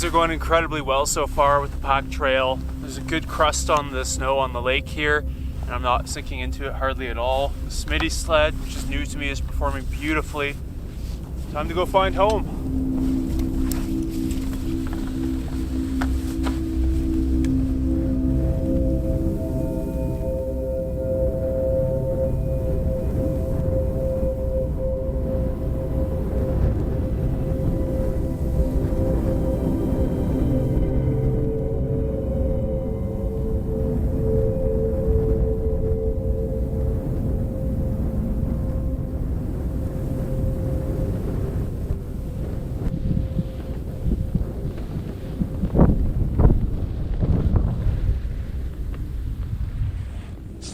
Things are going incredibly well so far with the pack trail. There's a good crust on the snow on the lake here, and I'm not sinking into it hardly at all. The Smitty Sled, which is new to me, is performing beautifully. Time to go find home.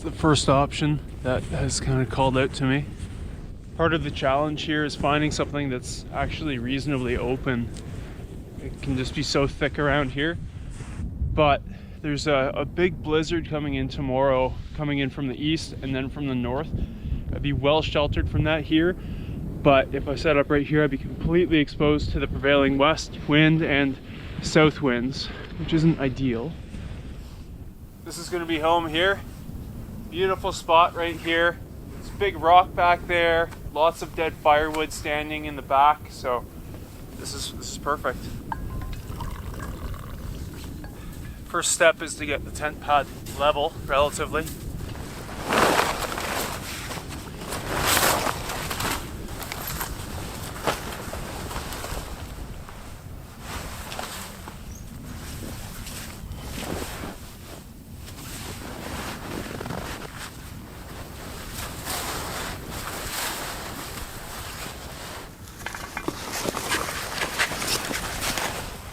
The first option that has kind of called out to me. Part of the challenge here is finding something that's actually reasonably open. It can just be so thick around here, but there's a big blizzard coming in tomorrow, coming in from the east and then from the north. I'd be well sheltered from that here, but if I set up right here, I'd be completely exposed to the prevailing west wind and south winds, which isn't ideal. This is going to be home here. Beautiful spot right here. There's a big rock back there. Lots of dead firewood standing in the back, so this is perfect. First step is to get the tent pad level relatively.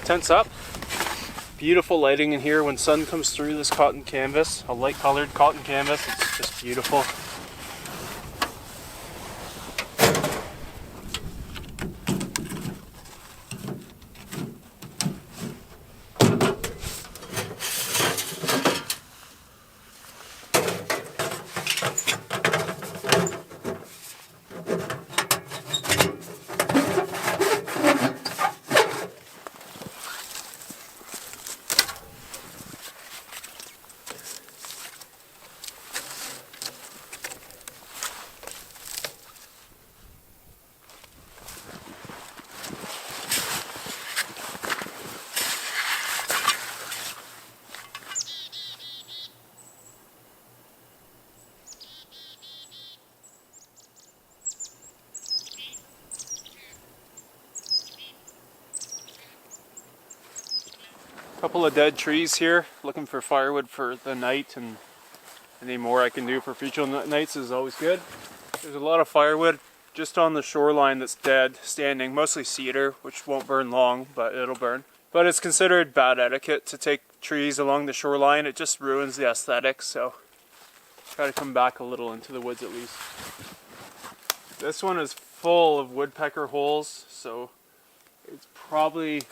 Tent's up. Beautiful lighting in here when sun comes through this cotton canvas, a light colored cotton canvas. It's just beautiful. Couple of dead trees here, looking for firewood for the night, and any more I can do for future nights is always good. There's a lot of firewood just on the shoreline that's dead, standing, mostly cedar, which won't burn long, but it'll burn. But it's considered bad etiquette to take trees along the shoreline. It just ruins the aesthetics, so try to come back a little into the woods at least. This one is full of woodpecker holes, so it's probably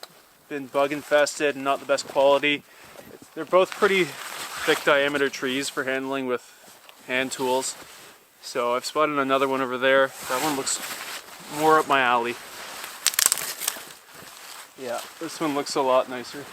been bug infested and not the best quality. They're both pretty thick diameter trees for handling with hand tools. So I've spotted another one over there. That one looks more up my alley. Yeah, this one looks a lot nicer.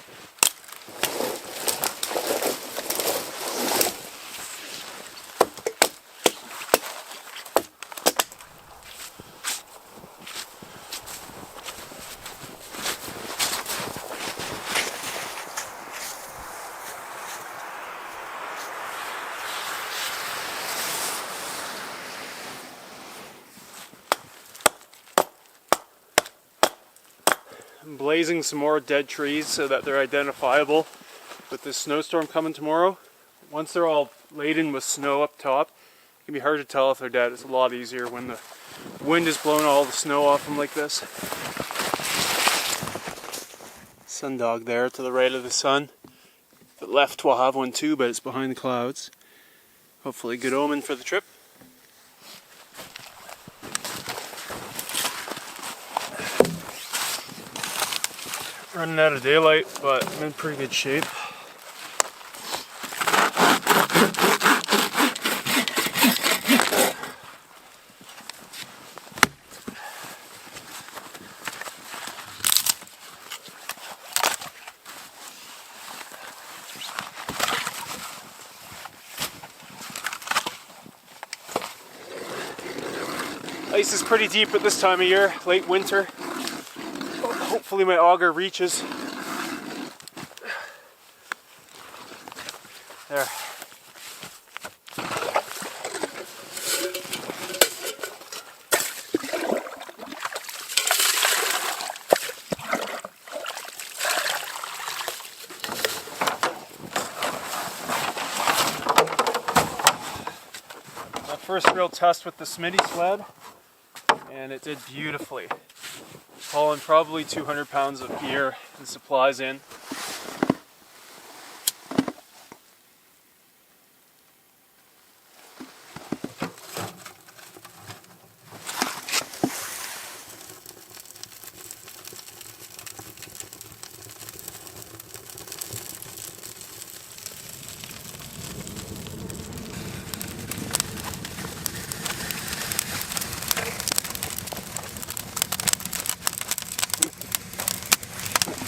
I'm blazing some more dead trees so that they're identifiable with this snowstorm coming tomorrow. Once they're all laden with snow up top, it can be hard to tell if they're dead. It's a lot easier when the wind is blowing all the snow off them like this. Sundog there to the right of the sun. The left will have one too, but it's behind the clouds. Hopefully good omen for the trip. Running out of daylight, but I'm in pretty good shape. Ice is pretty deep at this time of year, late winter. Hopefully my auger reaches. There. My first real test with the Smitty Sled, and it did beautifully. Hauling probably 200 pounds of gear and supplies in.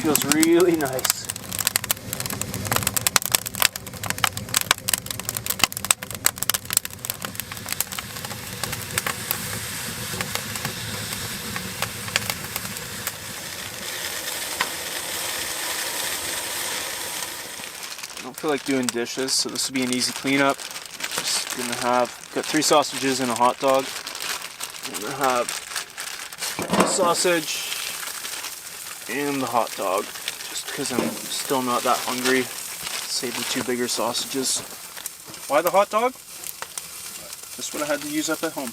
Feels really nice. I don't feel like doing dishes, so this will be an easy cleanup. Just gonna have, got 3 sausages and a hot dog. I'm gonna have sausage and the hot dog, just because I'm still not that hungry. Save the 2 bigger sausages. Why the hot dog? Just what I had to use up at home.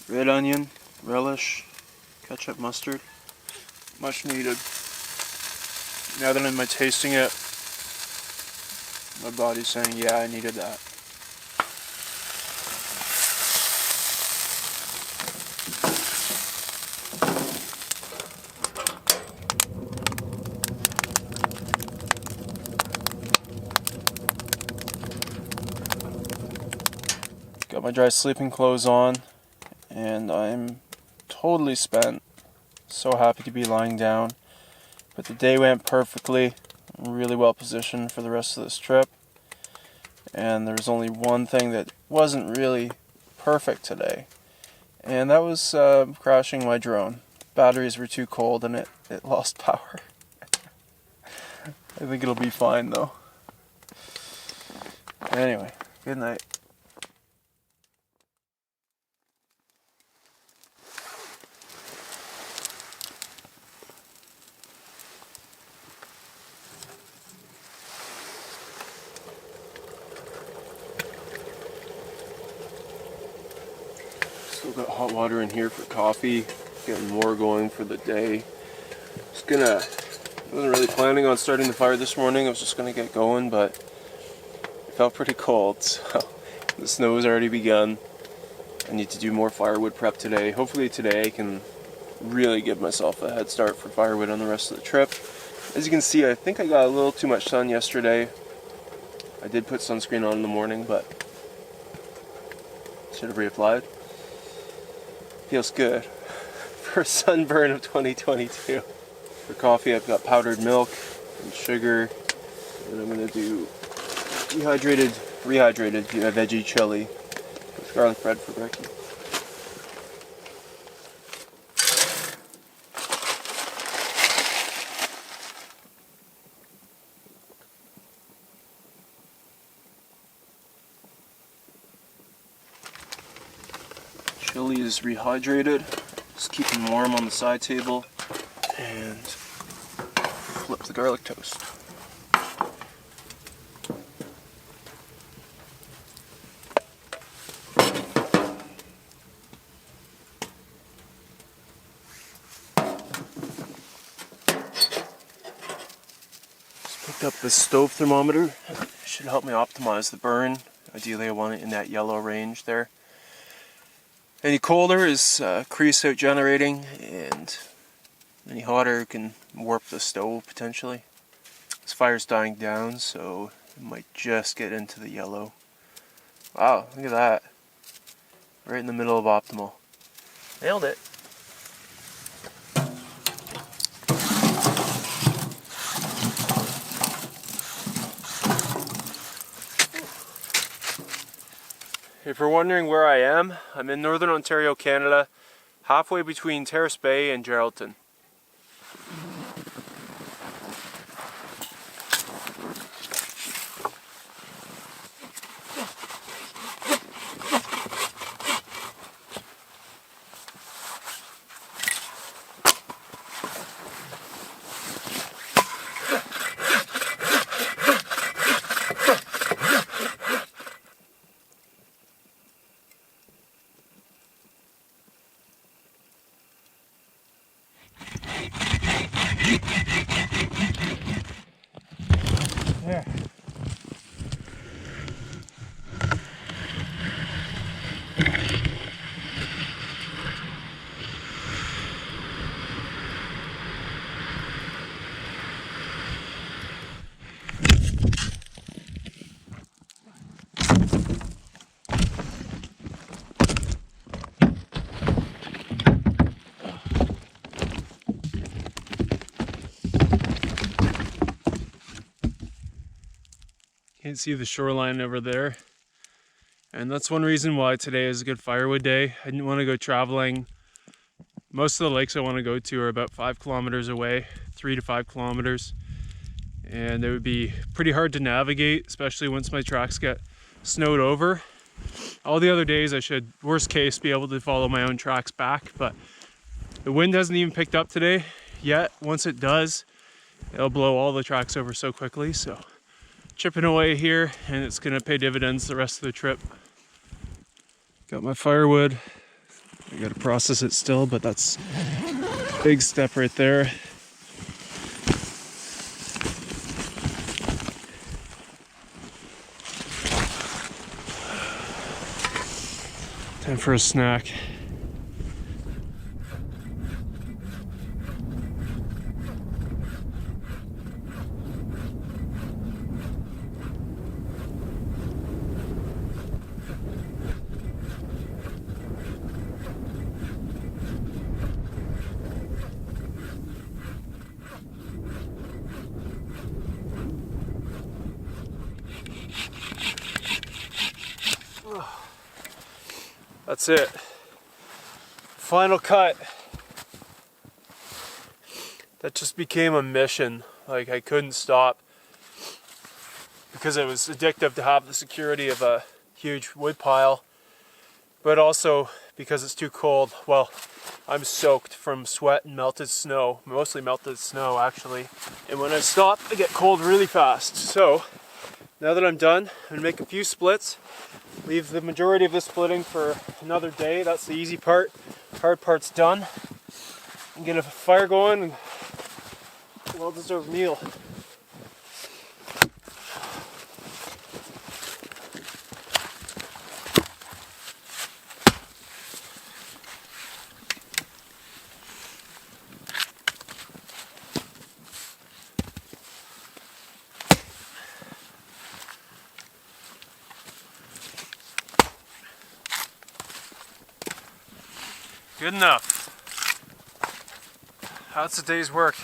Red onion, relish, ketchup, mustard. Much needed. Now that I'm tasting it, my body's saying, yeah, I needed that. Got my dry sleeping clothes on, and I'm totally spent. So happy to be lying down. But the day went perfectly. I'm really well positioned for the rest of this trip. And there's only one thing that wasn't really perfect today. And that was crashing my drone. Batteries were too cold and it lost power. I think it'll be fine though. Anyway, good night. Still got hot water in here for coffee, getting more going for the day. I wasn't really planning on starting the fire this morning. I was just gonna get going, but it felt pretty cold, so the snow has already begun. I need to do more firewood prep today. Hopefully today I can really give myself a head start for firewood on the rest of the trip. As you can see, I think I got a little too much sun yesterday. I did put sunscreen on in the morning, but should have reapplied. Feels good for a sunburn of 2022. For coffee, I've got powdered milk and sugar, and I'm gonna do rehydrated veggie chili with garlic bread for breakfast. Chili is rehydrated. Just keep them warm on the side table, and flip the garlic toast. Just picked up the stove thermometer. It should help me optimize the burn. Ideally I want it in that yellow range there. Any colder is crease out generating, and any hotter can warp the stove potentially. This fire's dying down, so it might just get into the yellow. Wow, look at that. Right in the middle of optimal. Nailed it. If you're wondering where I am, I'm in Northern Ontario, Canada, halfway between Terrace Bay and Geraldton. There. Can't see the shoreline over there, and that's one reason why today is a good firewood day. I didn't want to go traveling. Most of the lakes I want to go to are about 5 kilometers away, 3 to 5 kilometers, and it would be pretty hard to navigate, especially once my tracks get snowed over. All the other days I should, worst case, be able to follow my own tracks back, but the wind hasn't even picked up today yet. Once it does, it'll blow all the tracks over so quickly. So chipping away here, and it's gonna pay dividends the rest of the trip. Got my firewood. I gotta process it still, but that's a big step right there. Time for a snack. That's it. Final cut. That just became a mission. Like, I couldn't stop because it was addictive to have the security of a huge wood pile, but also because it's too cold. Well, I'm soaked from sweat and melted snow, mostly melted snow actually. And when I stop, I get cold really fast. So now that I'm done, I'm gonna make a few splits. Leave the majority of the splitting for another day. That's the easy part. Hard part's done. I'm gonna get a fire going and a well-deserved meal. Good enough. That's a day's work.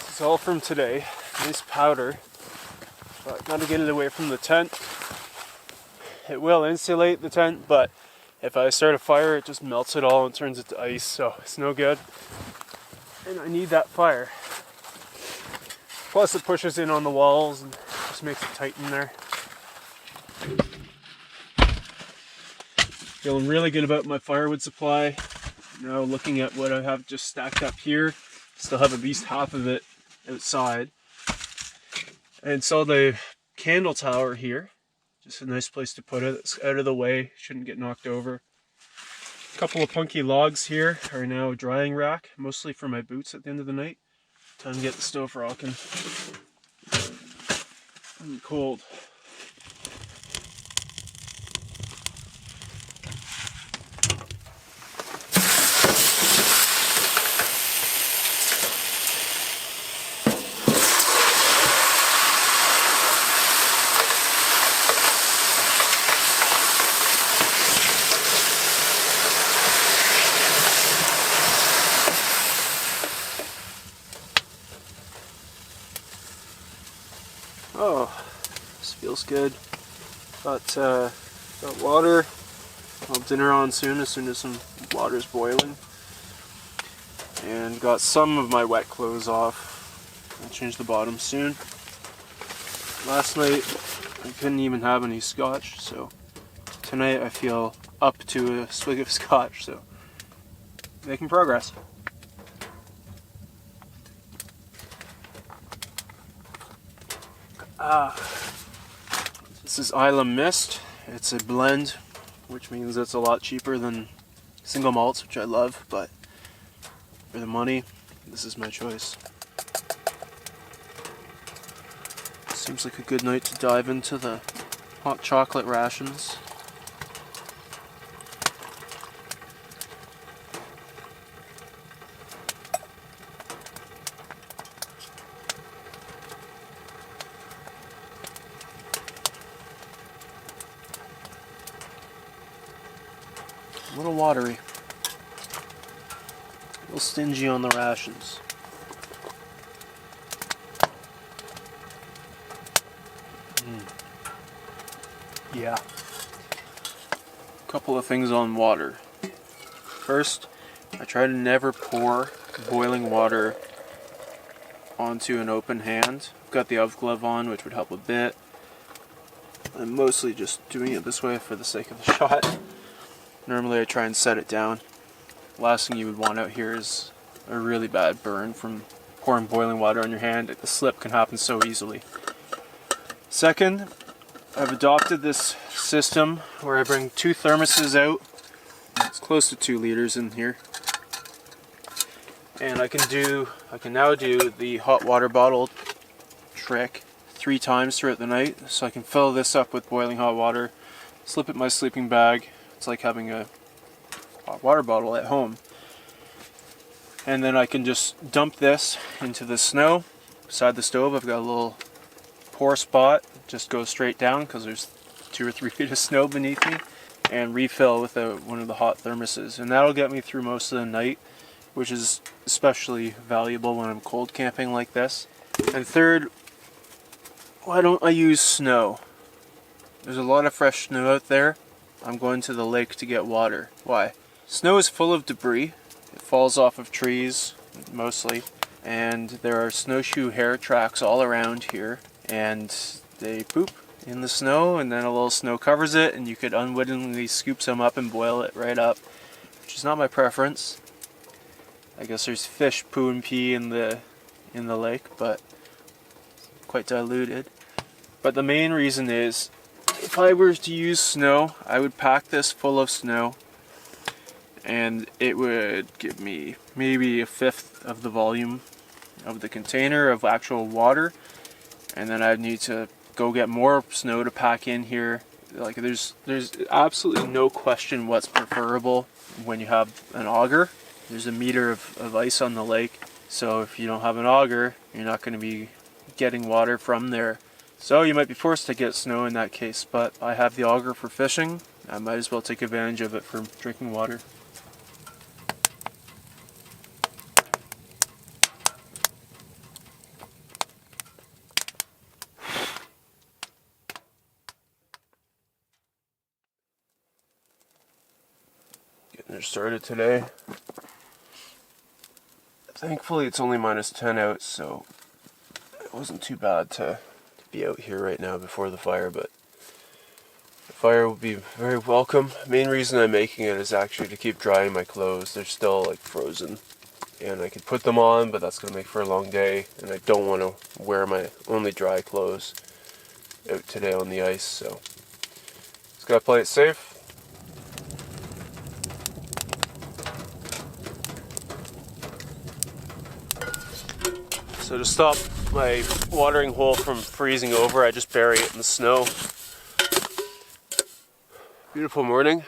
This is all from today. Nice powder, but gotta get it away from the tent. It will insulate the tent, but if I start a fire, it just melts it all and turns it to ice, so it's no good. And I need that fire. Plus it pushes in on the walls and just makes it tight in there. Feeling really good about my firewood supply. Now looking at what I have just stacked up here, still have at least half of it outside. I installed a candle tower here, Just a nice place to put it. It's out of the way, shouldn't get knocked over. A couple of punky logs here are now a drying rack, mostly for my boots at the end of the night. Time to get the stove rocking. I'm cold. Oh, this feels good. Got water. I'll have dinner on soon as some water's boiling. And got some of my wet clothes off. I'll change the bottom soon. Last night I couldn't even have any scotch, so tonight I feel up to a swig of scotch, so making progress. This is Isla Mist. It's a blend, which means it's a lot cheaper than single malts, which I love, but for the money, this is my choice. Seems like a good night to dive into the hot chocolate rations. A little watery. A little stingy on the rations. Yeah. A couple of things on water. First, I try to never pour boiling water onto an open hand. I've got the UV glove on, which would help a bit. I'm mostly just doing it this way for the sake of the shot. Normally I try and set it down. Last thing you would want out here is a really bad burn from pouring boiling water on your hand. The slip can happen so easily. Second, I've adopted this system where I bring 2 thermoses out. It's close to 2 liters in here. And I can now do the hot water bottle trick 3 times throughout the night. So I can fill this up with boiling hot water, slip it in my sleeping bag. It's like having a hot water bottle at home. And then I can just dump this into the snow beside the stove. I've got a little pour spot, just go straight down because there's 2 or 3 feet of snow beneath me, and refill with one of the hot thermoses. And that'll get me through most of the night, which is especially valuable when I'm cold camping like this. And third, why don't I use snow? There's a lot of fresh snow out there. I'm going to the lake to get water. Why? Snow is full of debris. It falls off of trees, mostly, and there are snowshoe hair tracks all around here, and they poop in the snow, and then a little snow covers it, and you could unwittingly scoop some up and boil it right up, which is not my preference. I guess there's fish poo and pee in the lake, but quite diluted. But the main reason is, if I were to use snow, I would pack this full of snow, and it would give me maybe 1/5 of the volume of the container of actual water, and then I'd need to go get more snow to pack in here. Like there's absolutely no question what's preferable when you have an auger. There's a meter of ice on the lake, so if you don't have an auger, you're not going to be getting water from there. So you might be forced to get snow in that case, but I have the auger for fishing. I might as well take advantage of it for drinking water. Getting her started today. Thankfully it's only -10 out, so it wasn't too bad to be out here right now before the fire, but the fire will be very welcome. Main reason I'm making it is actually to keep drying my clothes. They're still like frozen, and I could put them on, but that's going to make for a long day, and I don't want to wear my only dry clothes out today on the ice, so Just gotta play it safe. So to stop my watering hole from freezing over, I just bury it in the snow. Beautiful morning.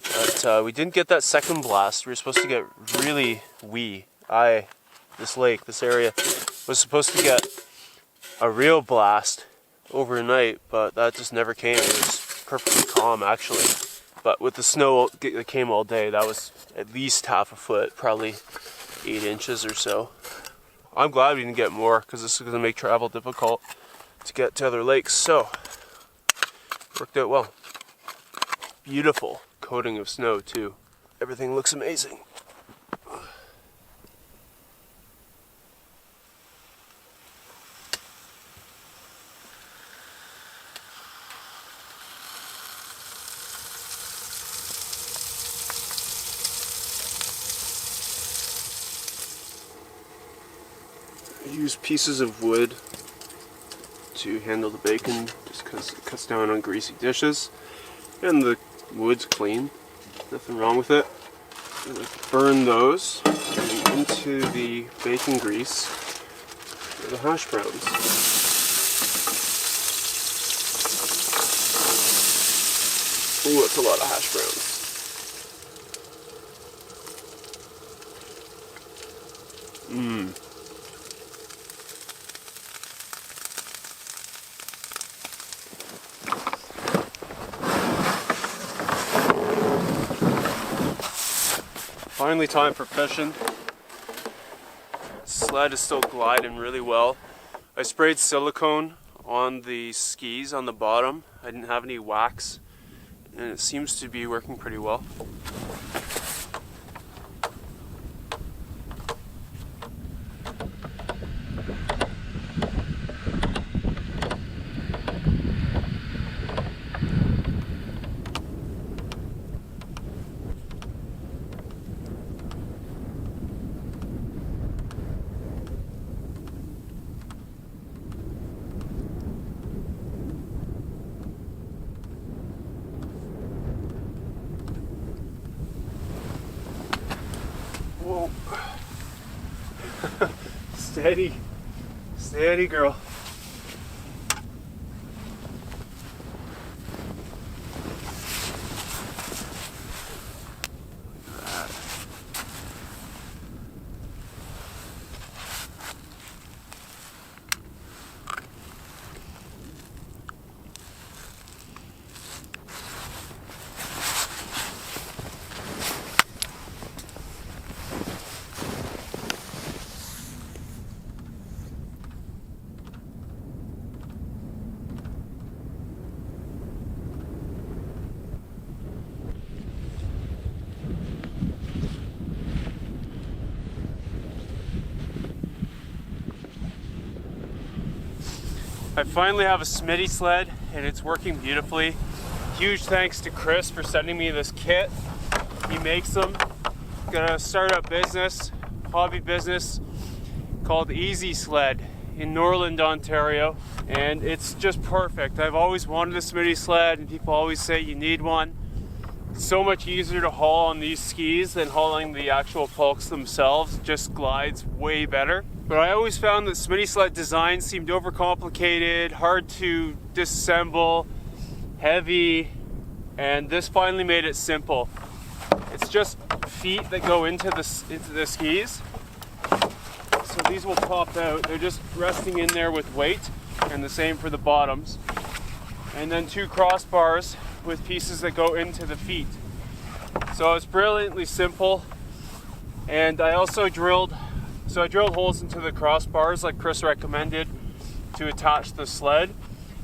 But we didn't get that second blast. We were supposed to get really this lake, this area, was supposed to get a real blast overnight, but that just never came. It was perfectly calm, actually. But with the snow that came all day, that was at least half a foot, probably 8 inches or so. I'm glad we didn't get more, because this is going to make travel difficult to get to other lakes. So, worked out well. Beautiful coating of snow too. Everything looks amazing. I use pieces of wood to handle the bacon just because it cuts down on greasy dishes. And the wood's clean, nothing wrong with it. I'm going to burn those into the bacon grease for the hash browns. Ooh, that's a lot of hash browns. Finally time for fishing. Sled is still gliding really well. I sprayed silicone on the skis on the bottom. I didn't have any wax, and it seems to be working pretty well. Whoa. Steady. Steady, girl. I finally have a Smitty Sled and it's working beautifully. Huge thanks to Chris for sending me this kit. He makes them. Gonna start a business, hobby business called Easy Sled in Norland, Ontario, and it's just perfect. I've always wanted a Smitty Sled and people always say you need one. It's so much easier to haul on these skis than hauling the actual pulks themselves. It just glides way better. But I always found that Smitty Sled design seemed overcomplicated, hard to disassemble, heavy, and this finally made it simple. It's just feet that go into the skis. So these will pop out. They're just resting in there with weight, and the same for the bottoms. And then 2 crossbars with pieces that go into the feet. So it's brilliantly simple. And I also drilled holes into the crossbars like Chris recommended to attach the sled.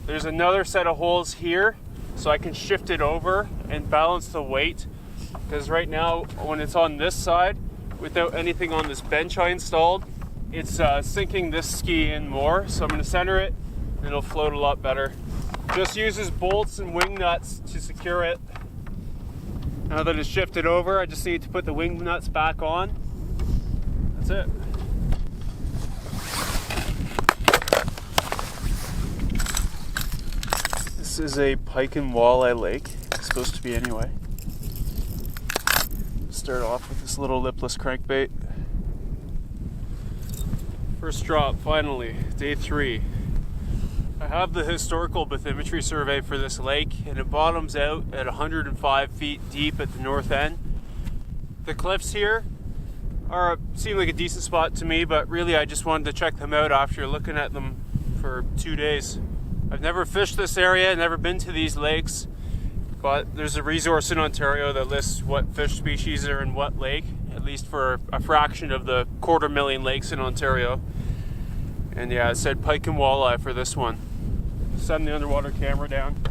There's another set of holes here so I can shift it over and balance the weight, because right now when it's on this side without anything on this bench I installed, it's sinking this ski in more. So I'm going to center it and it'll float a lot better. Just uses bolts and wing nuts to secure it. Now that it's shifted over, I just need to put the wing nuts back on. That's it. This is a pike and walleye lake. It's supposed to be anyway. Start off with this little lipless crankbait. First drop, finally, day 3. I have the historical bathymetry survey for this lake, and it bottoms out at 105 feet deep at the north end. The cliffs here seem like a decent spot to me, but really I just wanted to check them out after looking at them for 2 days. I've never fished this area, never been to these lakes, but there's a resource in Ontario that lists what fish species are in what lake, at least for a fraction of the 250,000 lakes in Ontario. And yeah, it said pike and walleye for this one. Setting the underwater camera down.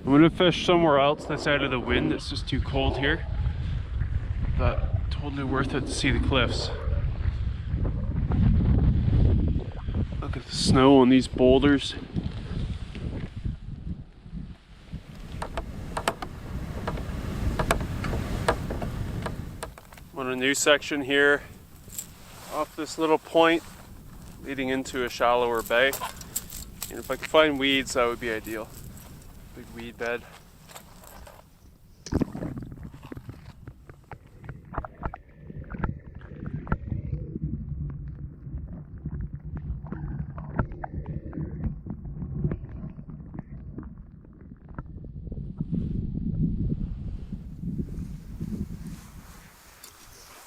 I'm gonna fish somewhere else that's out of the wind. It's just too cold here, but totally worth it to see the cliffs. Look at the snow on these boulders. I'm on a new section here off this little point leading into a shallower bay, and if I could find weeds, that would be ideal. Big weed bed.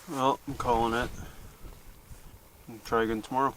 Well, I'm calling it. I'll try again tomorrow.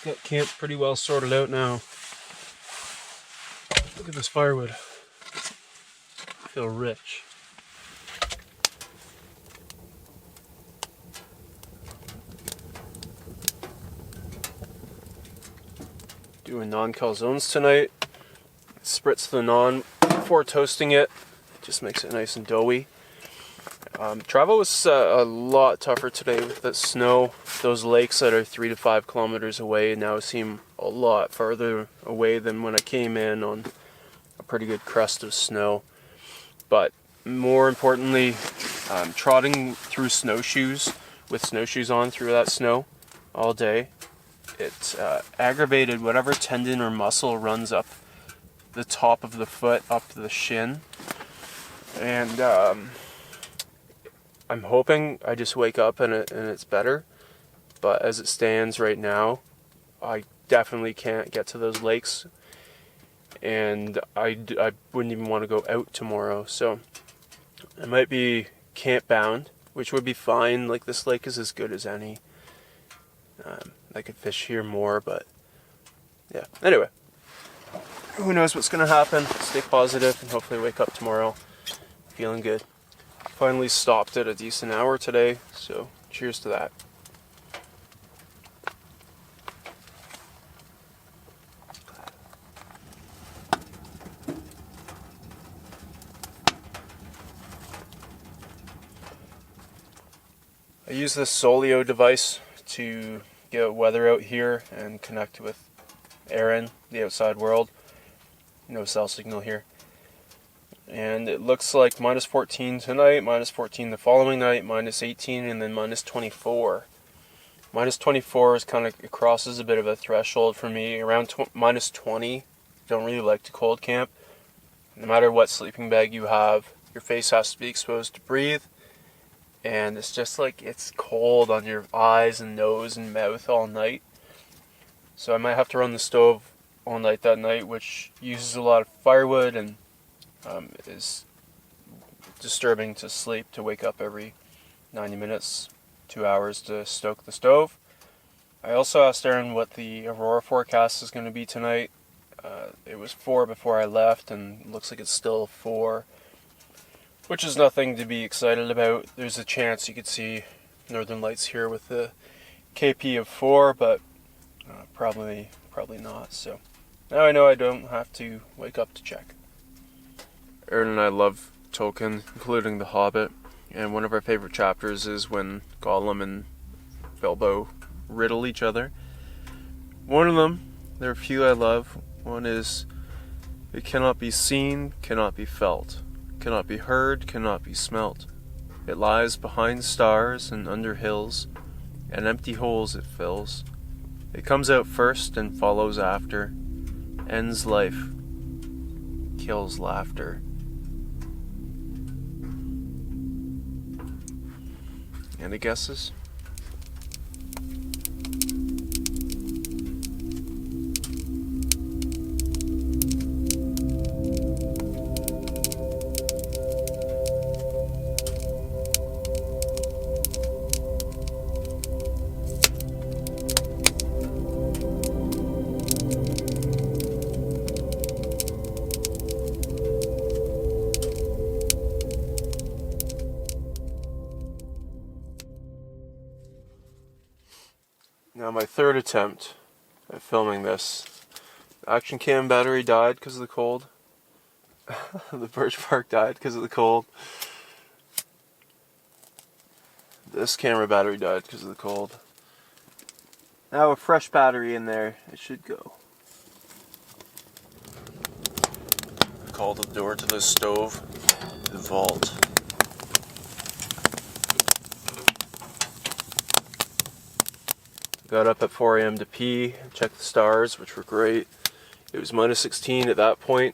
Got camp pretty well sorted out now. Look at this firewood. I feel rich. Doing non-calzones tonight. Spritz the naan before toasting it. It just makes it nice and doughy. Travel was a lot tougher today with the snow. Those lakes that are 3 to 5 kilometers away now seem a lot farther away than when I came in on a pretty good crust of snow. But more importantly, trotting through snowshoes with snowshoes on through that snow all day, it aggravated whatever tendon or muscle runs up the top of the foot, up the shin. And I'm hoping I just wake up and it's better, but as it stands right now, I definitely can't get to those lakes, and I wouldn't even want to go out tomorrow, so I might be camp bound, which would be fine. Like, this lake is as good as any. I could fish here more, but yeah, anyway, who knows what's going to happen. Stay positive and hopefully wake up tomorrow feeling good. Finally stopped at a decent hour today, so cheers to that. I use this Solio device to get weather out here and connect with air in, the outside world. No cell signal here. And it looks like minus 14 tonight, minus 14 the following night, minus 18, and then minus 24. Minus 24 is kind of, it crosses a bit of a threshold for me. Around minus 20, don't really like to cold camp. No matter what sleeping bag you have, your face has to be exposed to breathe. And it's just like, it's cold on your eyes and nose and mouth all night. So I might have to run the stove all night that night, which uses a lot of firewood and is disturbing to sleep, to wake up every 90 minutes, 2 hours to stoke the stove. I also asked Aaron what the aurora forecast is going to be tonight. It was 4 before I left, and it looks like it's still 4, which is nothing to be excited about. There's a chance you could see northern lights here with the KP of 4, but probably not. So now I know I don't have to wake up to check. Aaron and I love Tolkien, including The Hobbit, and one of our favorite chapters is when Gollum and Bilbo riddle each other. One of them, there are a few I love. One is, it cannot be seen, cannot be felt, cannot be heard, cannot be smelt. It lies behind stars and under hills, and empty holes it fills. It comes out first and follows after, ends life, kills laughter. Any guesses? Now my third attempt at filming this. The action cam battery died because of the cold. The birch bark died because of the cold. This camera battery died because of the cold. Now a fresh battery in there, it should go. I call the door to the stove the vault. Got up at 4 a.m. to pee, check the stars, which were great. It was minus 16 at that point,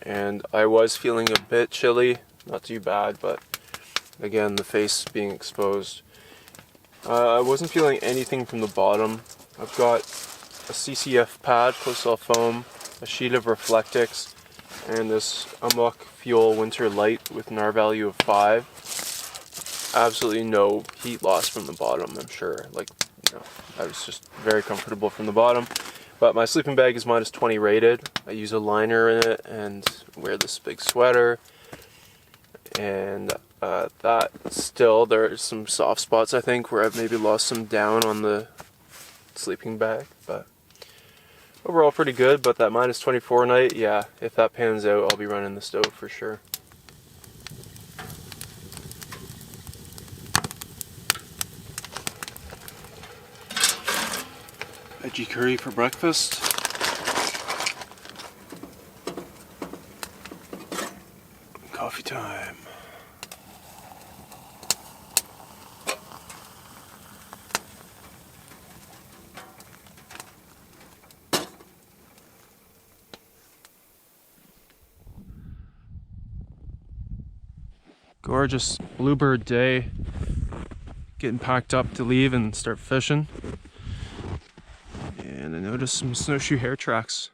and I was feeling a bit chilly. Not too bad, but again, the face being exposed. I wasn't feeling anything from the bottom. I've got a CCF pad, close-cell foam, a sheet of Reflectix, and this Amok Fuel Winter Light with an R value of 5. Absolutely no heat loss from the bottom, I'm sure. Like, you know, I was just very comfortable from the bottom. But my sleeping bag is minus 20 rated. I use a liner in it and wear this big sweater. And that still, there's some soft spots I think where I've maybe lost some down on the sleeping bag. But overall pretty good. But that minus 24 night, yeah, if that pans out, I'll be running the stove for sure. Veggie curry for breakfast. Coffee time. Gorgeous bluebird day. Getting packed up to leave and start fishing. And I noticed some snowshoe hare tracks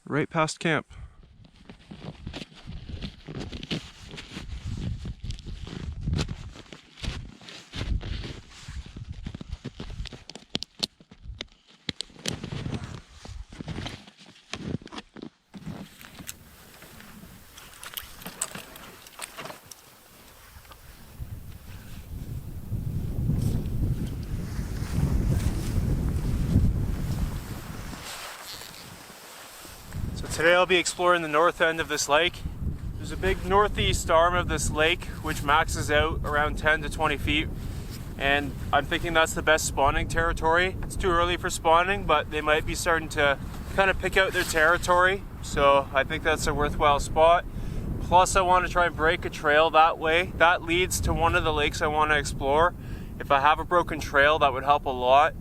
right past camp. Today I'll be exploring the north end of this lake. There's a big northeast arm of this lake which maxes out around 10 to 20 feet, and I'm thinking that's the best spawning territory. It's too early for spawning, but they might be starting to kind of pick out their territory, so I think that's a worthwhile spot. Plus I want to try and break a trail that way. That leads to one of the lakes I want to explore. If I have a broken trail, that would help a lot.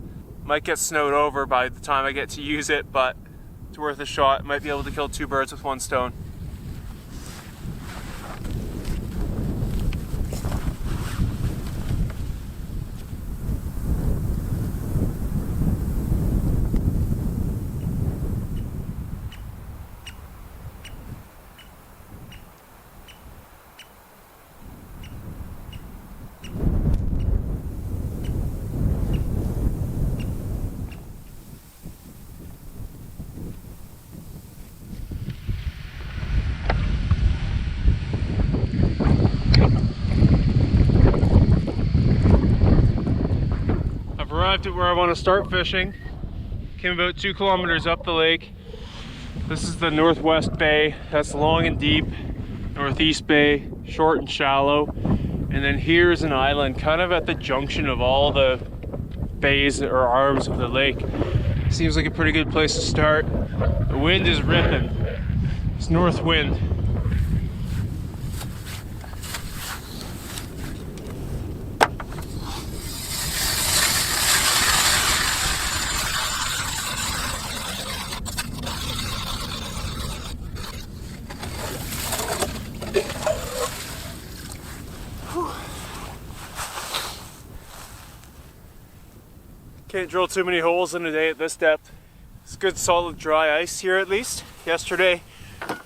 Might get snowed over by the time I get to use it, but it's worth a shot. Might be able to kill two birds with one stone. Arrived at where I want to start fishing. Came about 2 kilometers up the lake. This is the northwest bay. That's long and deep. Northeast bay, short and shallow. And then here's an island kind of at the junction of all the bays or arms of the lake. Seems like a pretty good place to start. The wind is ripping. It's north wind. Can't drill too many holes in a day at this depth. It's good solid dry ice here at least. Yesterday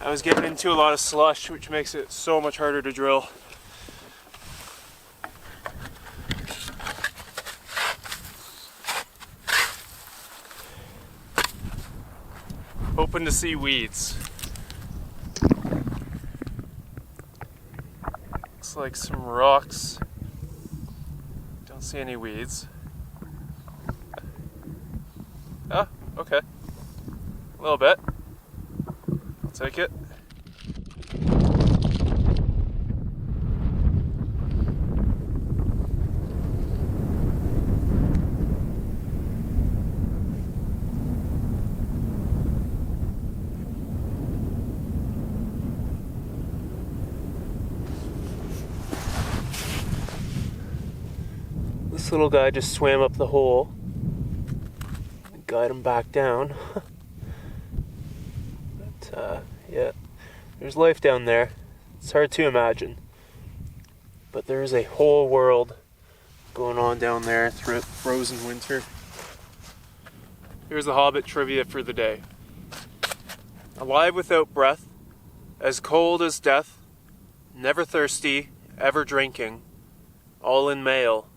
I was getting into a lot of slush, which makes it so much harder to drill. Hoping to see weeds. Looks like some rocks. Don't see any weeds. Oh, okay. A little bit. I'll take it. This little guy just swam up the hole. Guide him back down. But yeah, there's life down there. It's hard to imagine, but there is a whole world going on down there through frozen winter. Here's the Hobbit trivia for the day. Alive without breath, as cold as death, never thirsty, ever drinking, all in mail,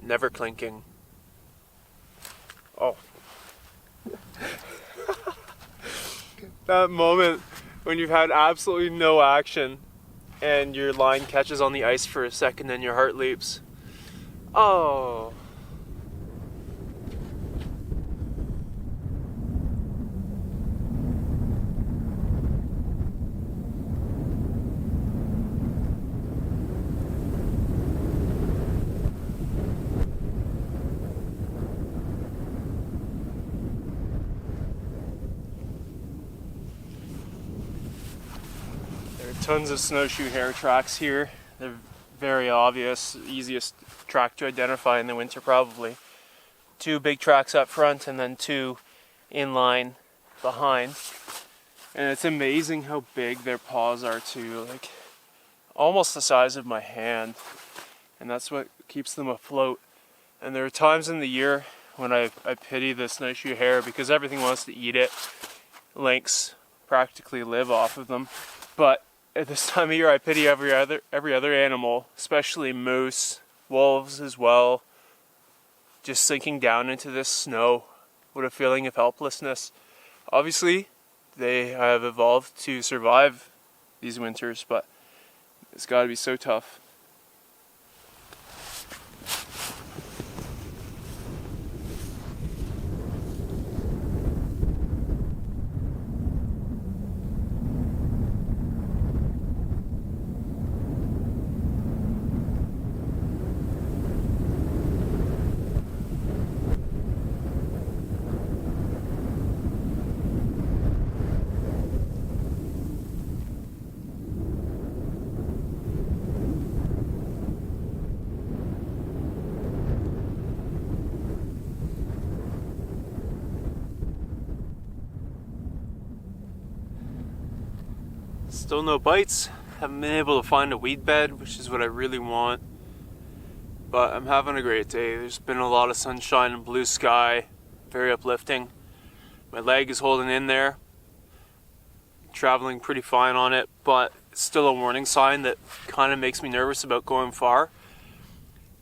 never clinking. Oh. That moment when you've had absolutely no action and your line catches on the ice for a second and your heart leaps. Oh. Tons of snowshoe hare tracks here. They're very obvious, easiest track to identify in the winter probably. 2 big tracks up front and then 2 in line behind. And it's amazing how big their paws are too, like almost the size of my hand. And that's what keeps them afloat. And there are times in the year when I pity the snowshoe hare because everything wants to eat it. Lynx practically live off of them. But at this time of year, I pity every other animal, especially moose, wolves as well. Just sinking down into this snow with a feeling of helplessness. Obviously, they have evolved to survive these winters, but it's got to be so tough. Still no bites. Haven't been able to find a weed bed, which is what I really want. But I'm having a great day. There's been a lot of sunshine and blue sky. Very uplifting. My leg is holding in there. Traveling pretty fine on it, but it's still a warning sign that kind of makes me nervous about going far.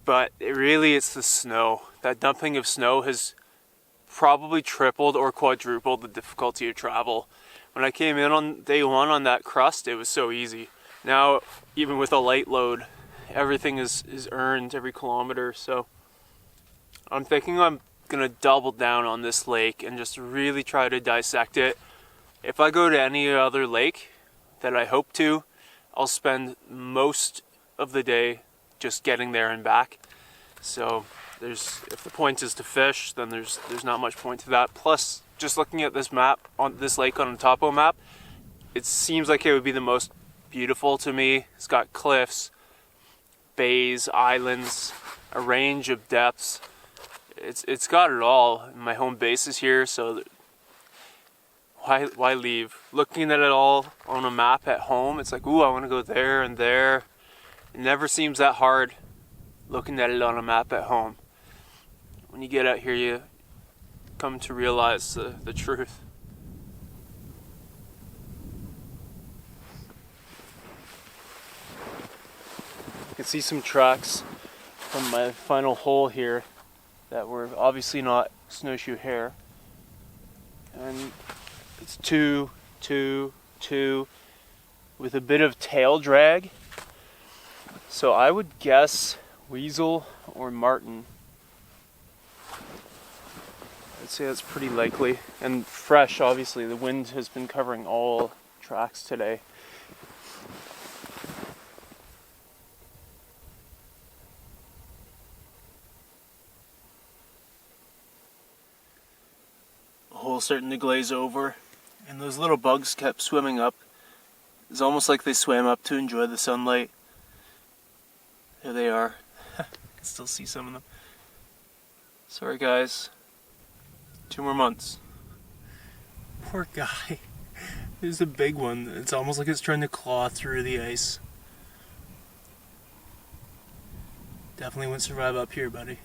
But it's the snow. That dumping of snow has probably tripled or quadrupled the difficulty of travel. When I came in on day one on that crust, it was so easy. Now, even with a light load, everything is earned every kilometer. So I'm thinking I'm gonna double down on this lake and just really try to dissect it. If I go to any other lake that I hope to, I'll spend most of the day just getting there and back. So if the point is to fish, then there's not much point to that. Plus, just looking at this map, on this lake on a topo map, it seems like it would be the most beautiful to me. It's got cliffs, bays, islands, a range of depths. It's got it all. My home base is here, so why leave? Looking at it all on a map at home, it's like, ooh, I want to go there and there. It never seems that hard looking at it on a map at home. When you get out here, you come to realize the truth. You can see some tracks from my final hole here that were obviously not snowshoe hare. And it's 2, 2, 2 with a bit of tail drag. So I would guess weasel or marten. I'd say that's pretty likely. And fresh, obviously. The wind has been covering all tracks today. The hole's starting to glaze over, and those little bugs kept swimming up. It's almost like they swam up to enjoy the sunlight. There they are. I can still see some of them. Sorry guys. 2 more months. Poor guy. This is a big one. It's almost like it's trying to claw through the ice. Definitely wouldn't survive up here, buddy.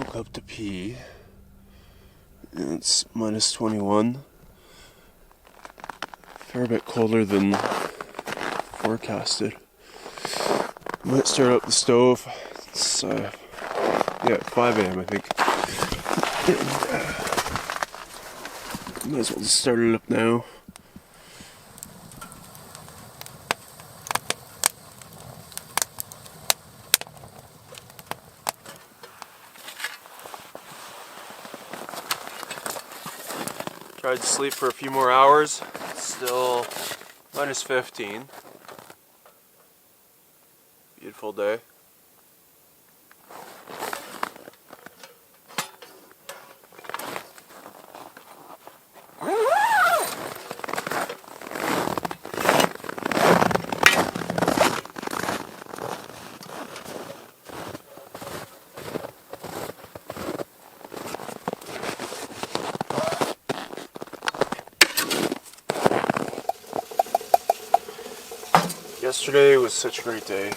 Woke up to pee. And it's minus 21. Fair bit colder than forecasted. Might start up the stove. It's 5 a.m. I think. Might as well just start it up now. Tried to sleep for a few more hours. Still minus 15. Beautiful day. Yesterday was such a great day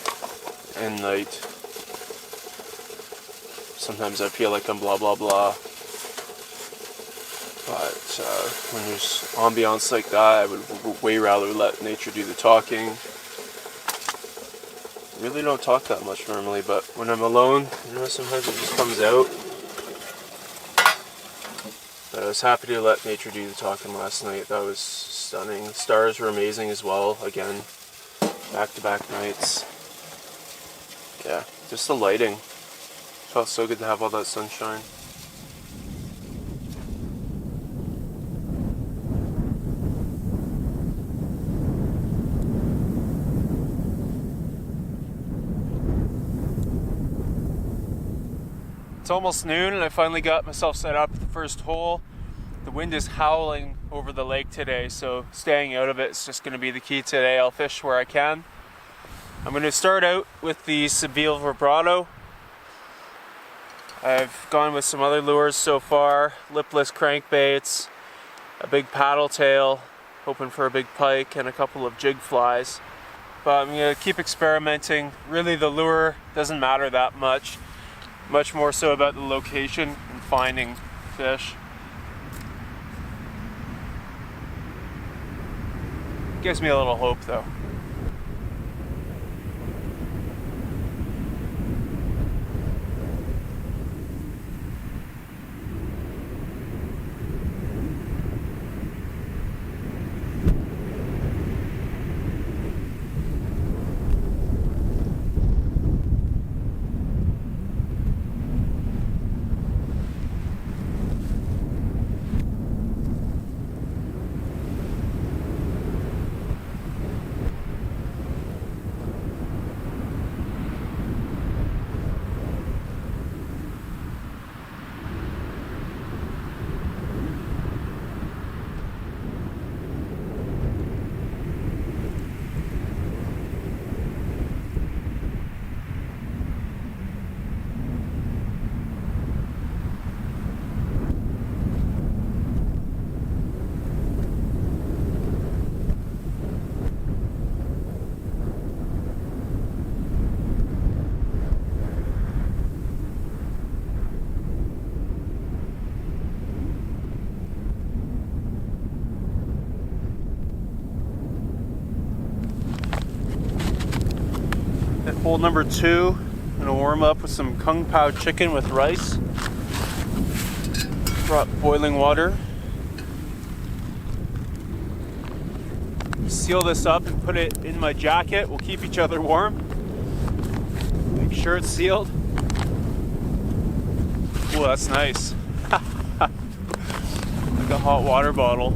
and night. Sometimes I feel like I'm blah blah blah, but when there's ambiance like that, I would way rather let nature do the talking. I really don't talk that much normally, but when I'm alone, sometimes it just comes out. But I was happy to let nature do the talking last night. That was stunning. The stars were amazing as well, again. Back-to-back nights. Yeah, just the lighting. Felt so good to have all that sunshine. It's almost noon and I finally got myself set up at the first hole. The wind is howling over the lake today, so staying out of it is just going to be the key today. I'll fish where I can. I'm going to start out with the Seville vibrato. I've gone with some other lures so far, lipless crankbaits, a big paddle tail, hoping for a big pike, and a couple of jig flies. But I'm going to keep experimenting. Really, the lure doesn't matter that much. Much more so about the location and finding fish. Gives me a little hope though. At hole number 2, I'm going to warm up with some kung pao chicken with rice. Brought boiling water. Seal this up and put it in my jacket. We'll keep each other warm. Make sure it's sealed. Oh, that's nice. Like a hot water bottle.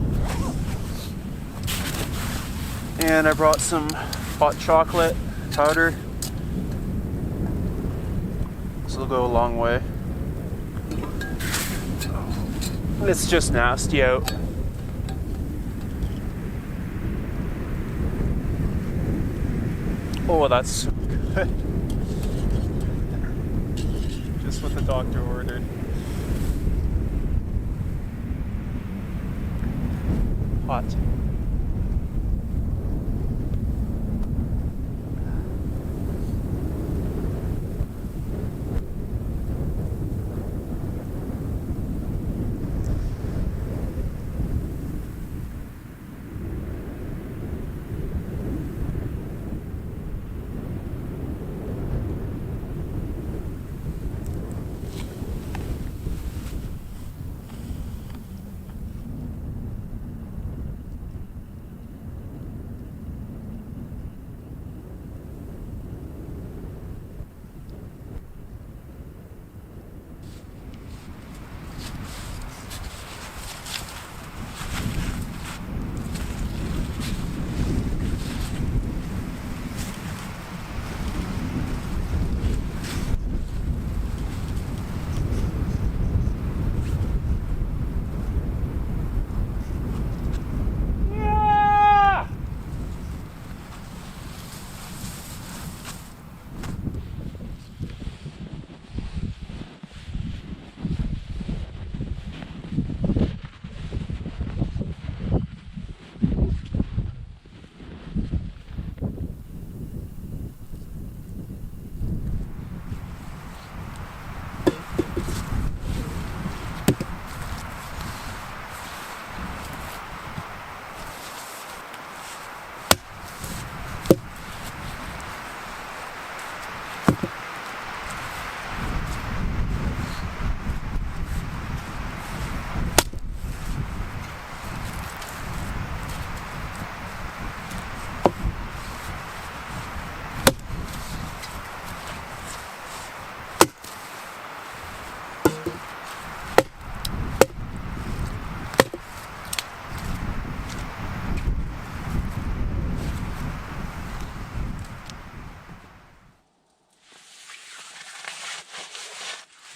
And I brought some hot chocolate powder. This will go a long way. It's just nasty out. Oh, that's so good. Just what the doctor ordered. Hot.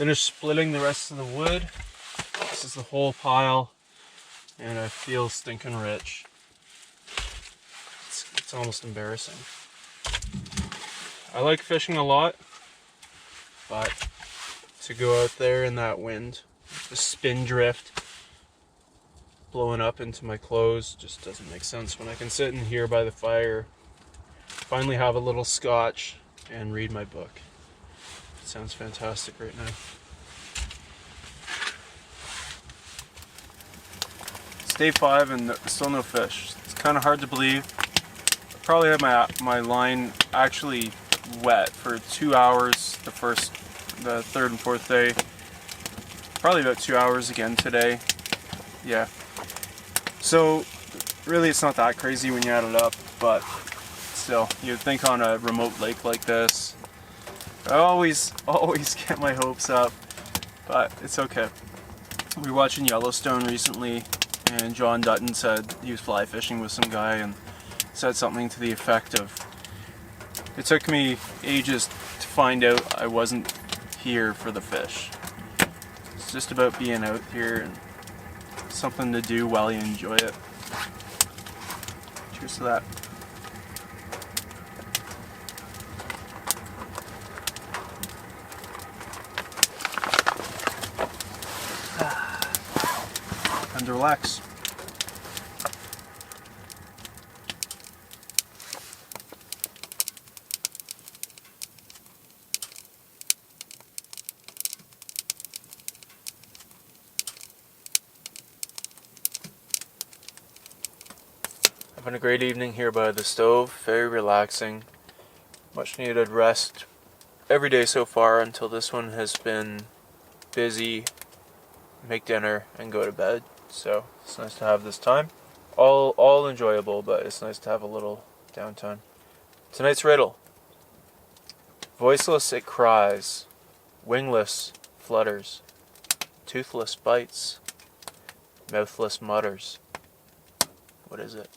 Finished splitting the rest of the wood. This is the whole pile, and I feel stinking rich. It's almost embarrassing. I like fishing a lot, but to go out there in that wind, the spin drift blowing up into my clothes just doesn't make sense when I can sit in here by the fire, finally have a little scotch, and read my book. It sounds fantastic right now. It's day 5 and still no fish. It's kind of hard to believe. I probably had my line actually wet for 2 hours the 3rd and 4th day. Probably about 2 hours again today. Yeah. So really it's not that crazy when you add it up, but still, you'd think on a remote lake like this, I always get my hopes up, but it's okay. We were watching Yellowstone recently, and John Dutton said he was fly fishing with some guy and said something to the effect of, it took me ages to find out I wasn't here for the fish. It's just about being out here and something to do while you enjoy it. Cheers to that. And relax. Having a great evening here by the stove, very relaxing, much needed rest every day so far until this one has been busy, make dinner and go to bed, so it's nice to have this time. All enjoyable, but it's nice to have a little downtime. Tonight's riddle: Voiceless it cries, Wingless flutters, Toothless bites, Mouthless mutters. What is it?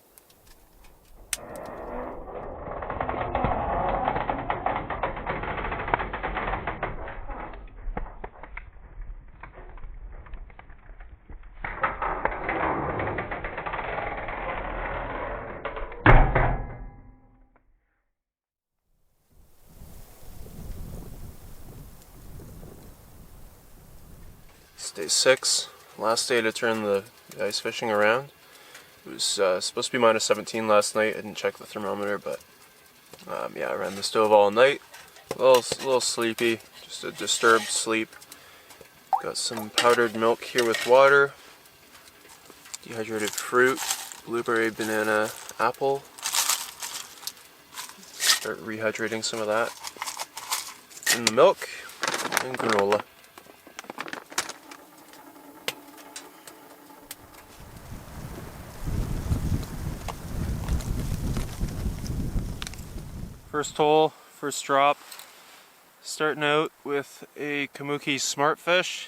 It's day 6, last day to turn the ice fishing around. It was supposed to be minus 17 last night. I didn't check the thermometer, but yeah, I ran the stove all night. A little sleepy, just a disturbed sleep. Got some powdered milk here with water, dehydrated fruit, blueberry, banana, apple. Start rehydrating some of that in the milk, and granola. First hole, first drop. Starting out with a Kamuki Smartfish.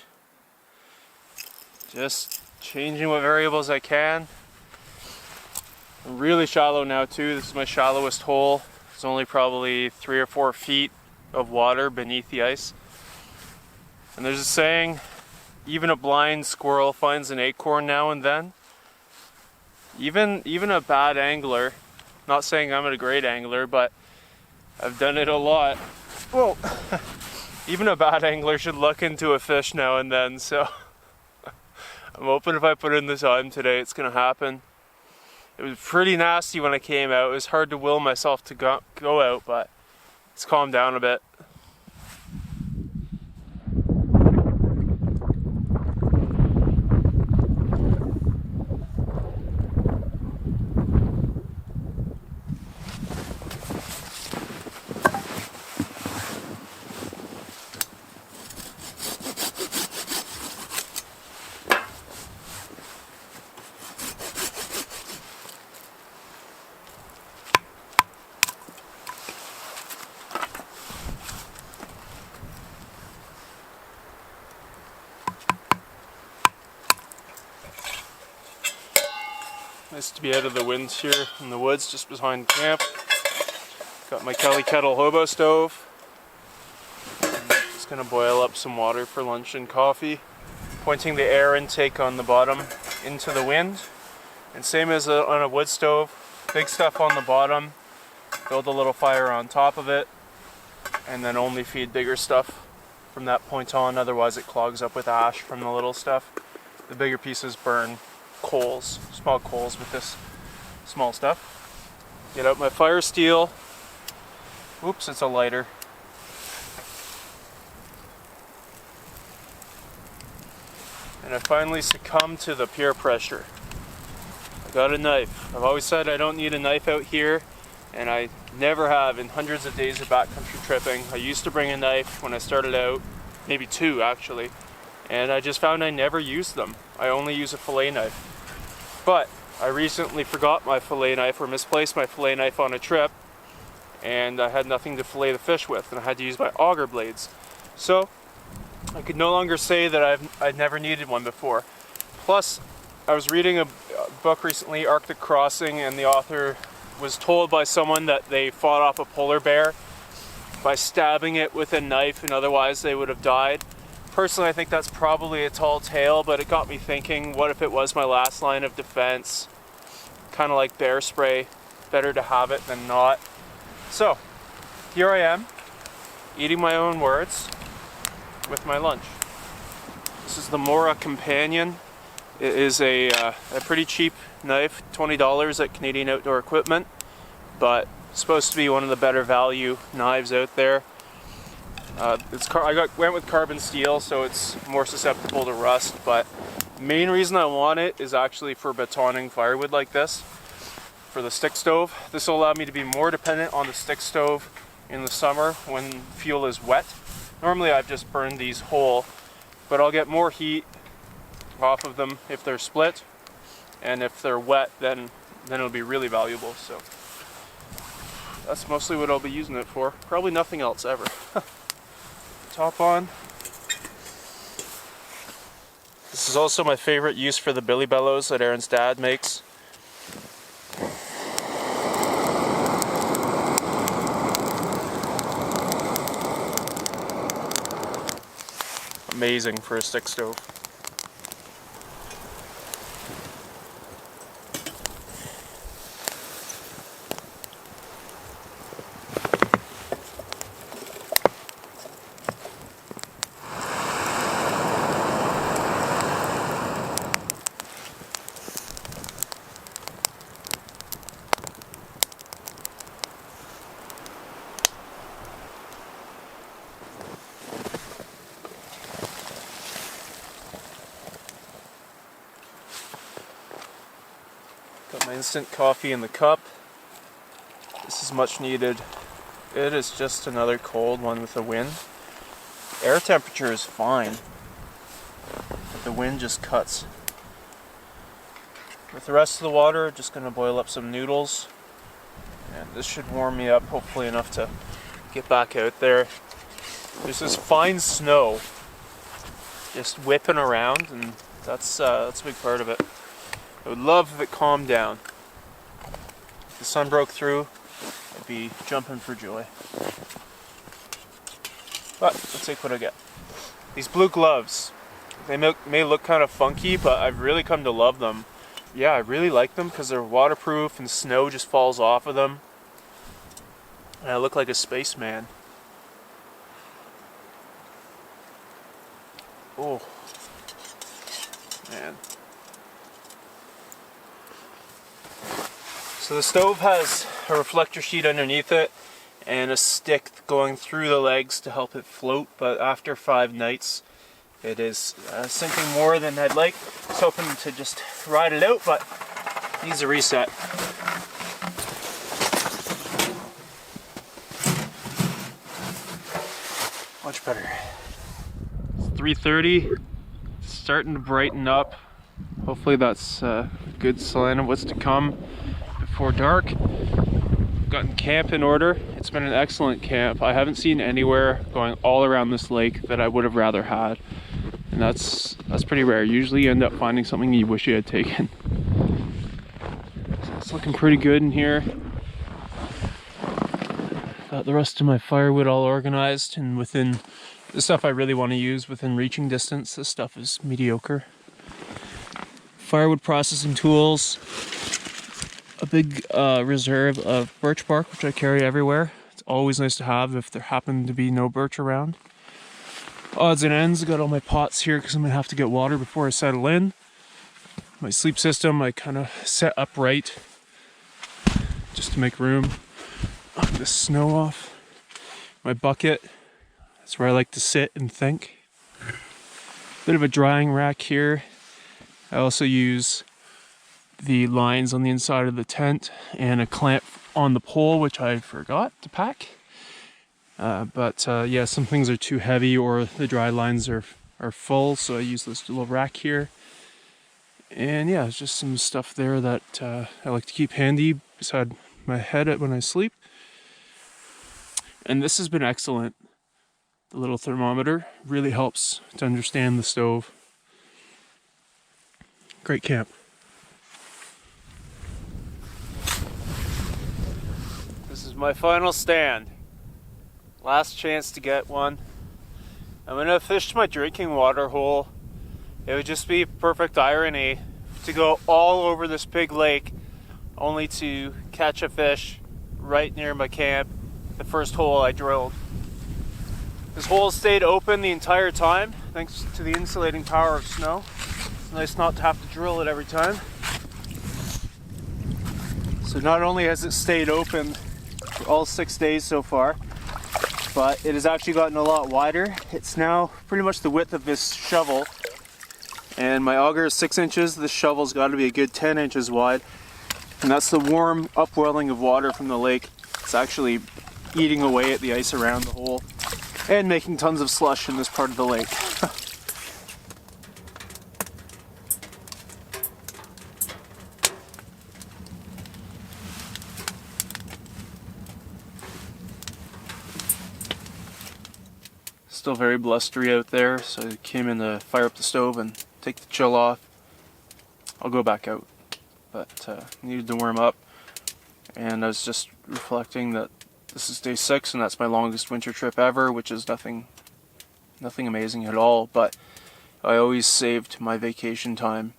Just changing what variables I can. I'm really shallow now too. This is my shallowest hole. It's only probably 3 or 4 feet of water beneath the ice. And there's a saying, even a blind squirrel finds an acorn now and then. Even a bad angler, not saying I'm a great angler, but I've done it a lot. Whoa! Even a bad angler should look into a fish now and then, so I'm hoping if I put in the time today, it's gonna happen. It was pretty nasty when I came out. It was hard to will myself to go out, but it's calmed down a bit. Nice to be out of the winds here in the woods just behind camp. Got my Kelly Kettle hobo stove. Just gonna boil up some water for lunch and coffee. Pointing the air intake on the bottom into the wind. And same as on a wood stove, big stuff on the bottom, build a little fire on top of it, and then only feed bigger stuff from that point on, otherwise it clogs up with ash from the little stuff. The bigger pieces burn coals, small coals with this small stuff. Get out my fire steel. Oops, it's a lighter. And I finally succumbed to the peer pressure. I got a knife. I've always said I don't need a knife out here, and I never have in hundreds of days of backcountry tripping. I used to bring a knife when I started out, maybe two actually, and I just found I never used them. I only use a fillet knife. But I recently forgot my fillet knife or misplaced my fillet knife on a trip, and I had nothing to fillet the fish with, and I had to use my auger blades. So I could no longer say that I'd never needed one before. Plus, I was reading a book recently, Arctic Crossing, and the author was told by someone that they fought off a polar bear by stabbing it with a knife, and otherwise they would have died. Personally, I think that's probably a tall tale, but it got me thinking, what if it was my last line of defense? Kind of like bear spray, better to have it than not. So, here I am, eating my own words with my lunch. This is the Mora Companion. It is a pretty cheap knife, $20 at Canadian Outdoor Equipment, but it's supposed to be one of the better value knives out there. Went with carbon steel, so it's more susceptible to rust, but the main reason I want it is actually for batoning firewood like this, for the stick stove. This will allow me to be more dependent on the stick stove in the summer when fuel is wet. Normally I've just burned these whole, but I'll get more heat off of them if they're split, and if they're wet, then it'll be really valuable. So that's mostly what I'll be using it for. Probably nothing else ever. Top on. This is also my favorite use for the billy bellows that Aaron's dad makes. Amazing for a stick stove. Got my instant coffee in the cup. This is much needed. It is just another cold one with the wind. Air temperature is fine, but the wind just cuts. With the rest of the water, just gonna boil up some noodles, and this should warm me up hopefully enough to get back out there. There's this fine snow just whipping around, and that's a big part of it. I would love if it calmed down. If the sun broke through, I'd be jumping for joy. But let's take what I get. These blue gloves, they may look kind of funky, but I've really come to love them. Yeah, I really like them because they're waterproof and snow just falls off of them. And I look like a spaceman. Oh, man. So the stove has a reflector sheet underneath it and a stick going through the legs to help it float, but after 5 nights it is sinking more than I'd like. I was hoping to just ride it out, but it needs a reset. Much better. It's 3:30, it's starting to brighten up. Hopefully that's a good sign of what's to come before dark. Gotten camp in order. It's been an excellent camp. I haven't seen anywhere going all around this lake that I would have rather had, and that's pretty rare. Usually you end up finding something you wish you had taken. So it's looking pretty good in here. Got the rest of my firewood all organized and within The stuff I really want to use within reaching distance, this stuff is mediocre. Firewood processing tools, a big reserve of birch bark, which I carry everywhere. It's always nice to have if there happen to be no birch around. Odds and ends, I got all my pots here because I'm going to have to get water before I settle in. My sleep system I kind of set upright just to make room. Knock the snow off. My bucket, that's where I like to sit and think. Bit of a drying rack here. I also use the lines on the inside of the tent and a clamp on the pole, which I forgot to pack. Yeah, some things are too heavy or the dry lines are full, so I use this little rack here. And yeah, it's just some stuff there that I like to keep handy beside my head when I sleep. And this has been excellent. The little thermometer really helps to understand the stove. Great camp. This is my final stand. Last chance to get one. I'm gonna fish my drinking water hole. It would just be perfect irony to go all over this big lake only to catch a fish right near my camp, the first hole I drilled. This hole stayed open the entire time thanks to the insulating power of snow. It's nice not to have to drill it every time. So not only has it stayed open for all 6 days so far, but it has actually gotten a lot wider. It's now pretty much the width of this shovel. And my auger is 6 inches. This shovel's got to be a good 10 inches wide. And that's the warm upwelling of water from the lake. It's actually eating away at the ice around the hole and making tons of slush in this part of the lake. Still very blustery out there, so I came in to fire up the stove and take the chill off. I'll go back out, but needed to warm up, and I was just reflecting that this is day 6 and that's my longest winter trip ever, which is nothing amazing at all, but I always saved my vacation time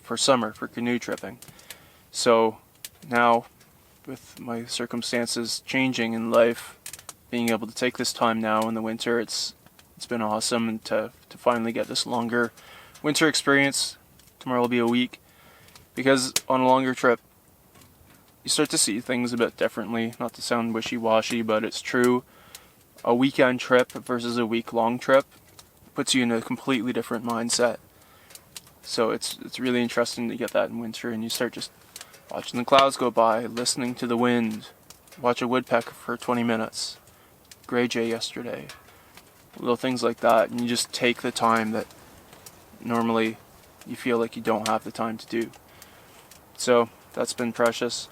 for summer, for canoe tripping. So now, with my circumstances changing in life, being able to take this time now in the winter, it's been awesome, and to finally get this longer winter experience. Tomorrow will be a week, because on a longer trip you start to see things a bit differently. Not to sound wishy-washy, but it's true. A weekend trip versus a week-long trip puts you in a completely different mindset. So it's really interesting to get that in winter, and you start just watching the clouds go by, listening to the wind, watch a woodpecker for 20 minutes, gray jay yesterday, little things like that, and you just take the time that normally you feel like you don't have the time to do. So that's been precious.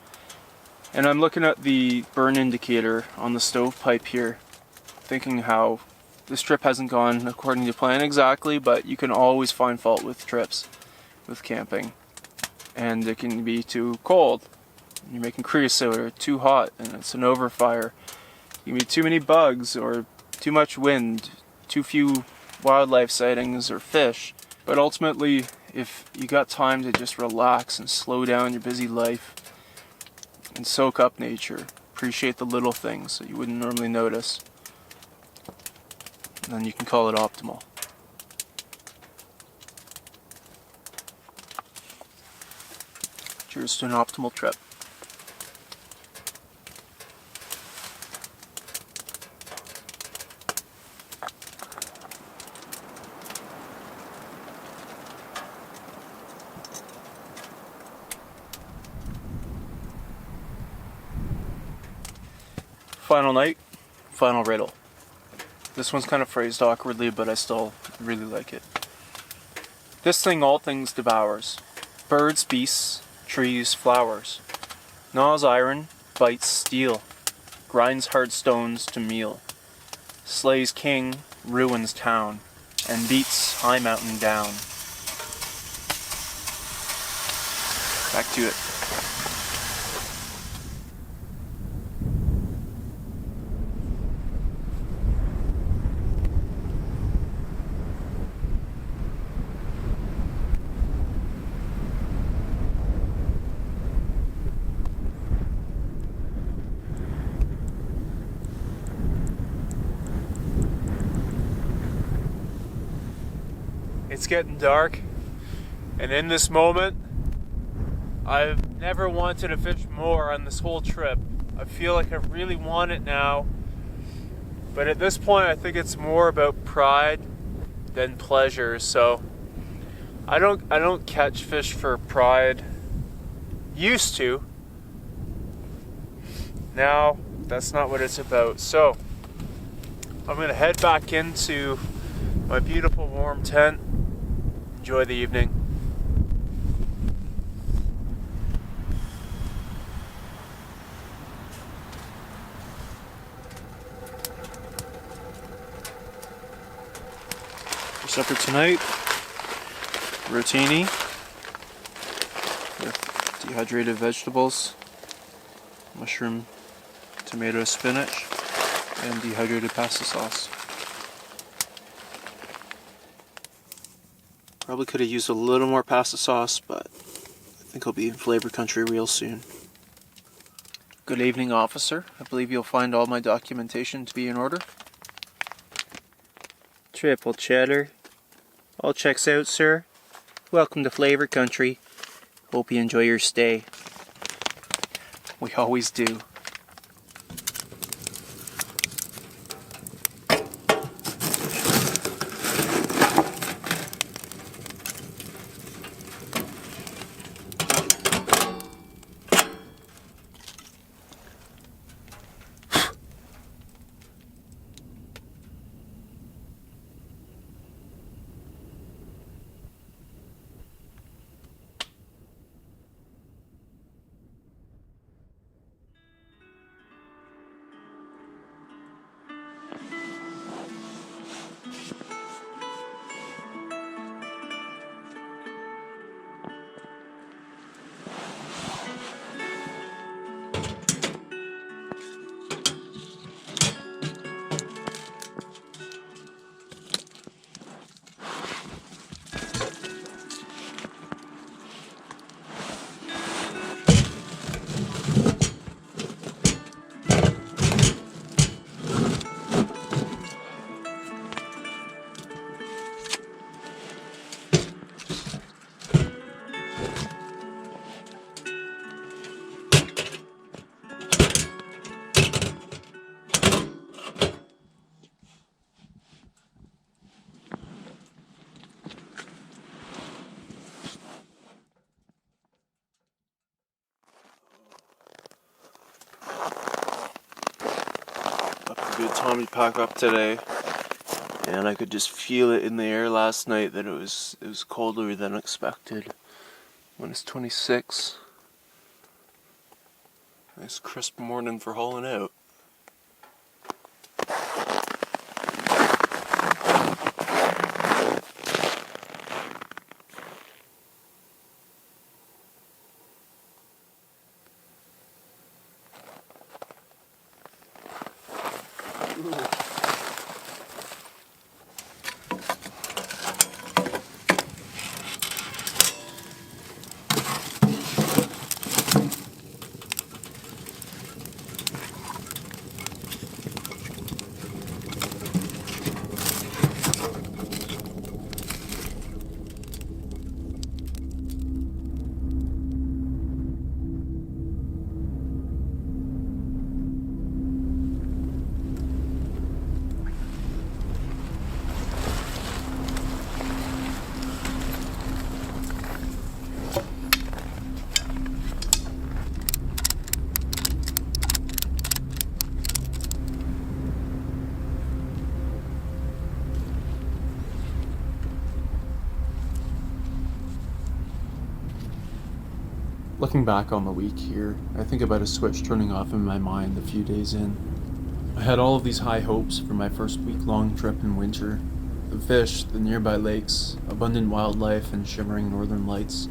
And I'm looking at the burn indicator on the stovepipe here, thinking how this trip hasn't gone according to plan exactly, but you can always find fault with trips, with camping. And it can be too cold, you're making creosote, or too hot and it's an overfire. You can be too many bugs, or too much wind, too few wildlife sightings or fish. But ultimately, if you got time to just relax and slow down your busy life and soak up nature, appreciate the little things that you wouldn't normally notice, then you can call it optimal. Cheers to an optimal trip. Final night, final riddle. This one's kind of phrased awkwardly, but I still really like it. This thing all things devours. Birds, beasts, trees, flowers. Gnaws iron, bites steel. Grinds hard stones to meal. Slays king, ruins town. And beats high mountain down. Back to it. It's getting dark, and in this moment, I've never wanted to fish more on this whole trip. I feel like I really want it now, but at this point I think it's more about pride than pleasure. So I don't catch fish for pride. Used to. Now that's not what it's about. So I'm gonna head back into my beautiful warm tent. Enjoy the evening. For supper tonight, rotini with dehydrated vegetables, mushroom, tomato, spinach, and dehydrated pasta sauce. Probably could have used a little more pasta sauce, but I think I'll be in flavor country real soon. Good evening, officer. I believe you'll find all my documentation to be in order. Triple cheddar. All checks out, sir. Welcome to Flavor Country. Hope you enjoy your stay. We always do. Good time to pack up today, and I could just feel it in the air last night that it was colder than expected. When it's 26, nice crisp morning for hauling out. Looking back on the week here, I think about a switch turning off in my mind a few days in. I had all of these high hopes for my first week-long trip in winter. The fish, the nearby lakes, abundant wildlife, and shimmering northern lights.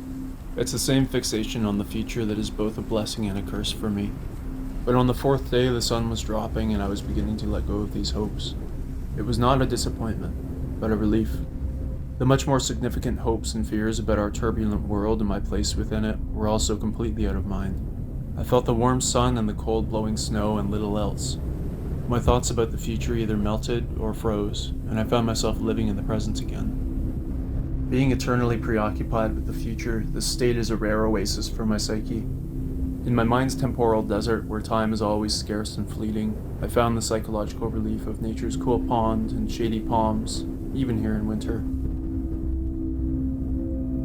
It's the same fixation on the future that is both a blessing and a curse for me. But on the fourth day, the sun was dropping and I was beginning to let go of these hopes. It was not a disappointment, but a relief. The much more significant hopes and fears about our turbulent world and my place within it were also completely out of mind. I felt the warm sun and the cold blowing snow and little else. My thoughts about the future either melted or froze, and I found myself living in the present again. Being eternally preoccupied with the future, this state is a rare oasis for my psyche. In my mind's temporal desert, where time is always scarce and fleeting, I found the psychological relief of nature's cool pond and shady palms, even here in winter.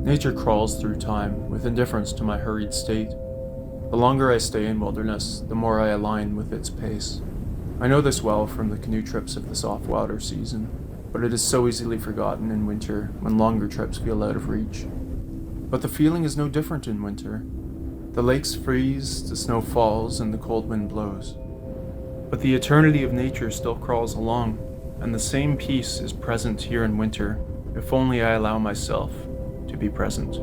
Nature crawls through time with indifference to my hurried state. The longer I stay in wilderness, the more I align with its pace. I know this well from the canoe trips of the soft water season, but it is so easily forgotten in winter when longer trips feel out of reach. But the feeling is no different in winter. The lakes freeze, the snow falls, and the cold wind blows. But the eternity of nature still crawls along, and the same peace is present here in winter, if only I allow myself to be present.